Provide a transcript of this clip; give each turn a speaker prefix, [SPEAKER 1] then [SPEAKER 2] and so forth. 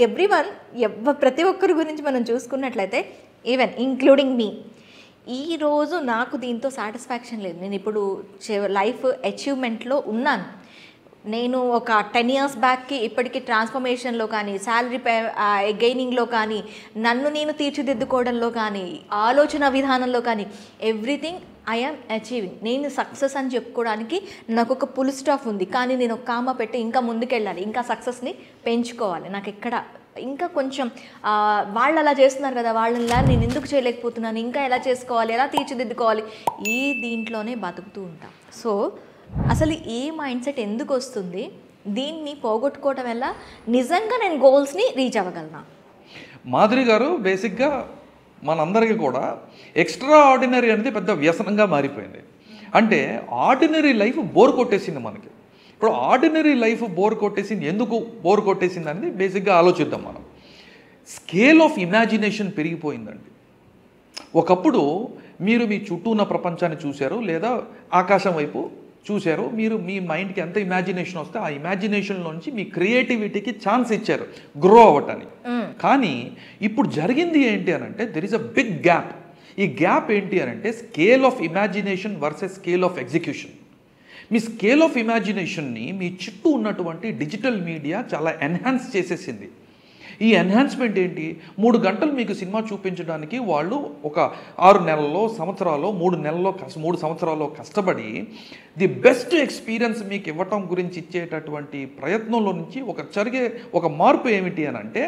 [SPEAKER 1] Everyone ప్రతి ఒక్కరి గురించి మనం చూసుకున్నట్లయితే ఈవెన్ ఇంక్లూడింగ్ మీ, ఈరోజు నాకు దీంతో సాటిస్ఫాక్షన్ లేదు. నేను ఇప్పుడు లైఫ్ అచీవ్మెంట్లో ఉన్నాను. నేను ఒక 10 years బ్యాక్కి ఇప్పటికీ ట్రాన్స్ఫర్మేషన్లో కానీ, శాలరీ గెయినింగ్లో కానీ, నన్ను నేను తీర్చిదిద్దుకోవడంలో కానీ, ఆలోచన విధానంలో కానీ, ఎవ్రీథింగ్ ఐఎమ్ అచీవింగ్. నేను సక్సెస్ అని చెప్పుకోవడానికి నాకు ఒక ఫుల్ స్టాప్ ఉంది. కానీ నేను ఒక కామ పెట్టి ఇంకా ముందుకెళ్ళాలి, ఇంకా సక్సెస్ని పెంచుకోవాలి. నాకు ఎక్కడ ఇంకా కొంచెం వాళ్ళు అలా చేస్తున్నారు కదా, వాళ్ళలా నేను ఎందుకు చేయలేకపోతున్నాను, ఇంకా ఎలా చేసుకోవాలి, ఎలా తీర్చిదిద్దుకోవాలి, ఈ దీంట్లోనే బతుకుతూ ఉంటాం. సో అసలు ఈ మైండ్ సెట్ ఎందుకు వస్తుంది, దీన్ని పోగొట్టుకోవటం వల్ల నిజంగా నేను గోల్స్ని రీచ్ అవ్వగలనా?
[SPEAKER 2] మాధురి గారు, బేసిక్గా మనందరికీ కూడా ఎక్స్ట్రా ఆర్డినరీ అనేది పెద్ద వ్యసనంగా మారిపోయింది. అంటే ఆర్డినరీ లైఫ్ బోర్ కొట్టేసింది మనకి. ఇప్పుడు ఆర్డినరీ లైఫ్ బోర్ కొట్టేసింది, ఎందుకు బోర్ కొట్టేసింది అనేది బేసిక్గా ఆలోచిద్దాం మనం. స్కేల్ ఆఫ్ ఇమాజినేషన్ పెరిగిపోయిందండి. ఒకప్పుడు మీరు మీ చుట్టూ ఉన్న ప్రపంచాన్ని చూశారు, లేదా ఆకాశం వైపు చూశారు, మీరు మీ మైండ్కి ఎంత ఇమాజినేషన్ వస్తే ఆ ఇమాజినేషన్లోంచి మీ క్రియేటివిటీకి ఛాన్స్ ఇచ్చారు గ్రో అవ్వటానికి. కానీ ఇప్పుడు జరిగింది ఏంటి అని అంటే there is a big gap. ఈ గ్యాప్ ఏంటి అని అంటే scale of imagination versus scale of execution. మీ స్కేల్ ఆఫ్ ఇమాజినేషన్ని మీ చుట్టూ ఉన్నటువంటి డిజిటల్ మీడియా చాలా ఎన్హాన్స్ చేసేసింది. ఈ ఎన్హాన్స్మెంట్ ఏంటి, 3 గంటలు మీకు సినిమా చూపించడానికి వాళ్ళు ఒక 6 నెలల్లో, సంవత్సరాల్లో, 3 సంవత్సరాల్లో కష్టపడి ది బెస్ట్ ఎక్స్పీరియన్స్ మీకు ఇవ్వటం గురించి ఇచ్చేటటువంటి ప్రయత్నంలో నుంచి జరిగే ఒక మార్పు ఏమిటి అని అంటే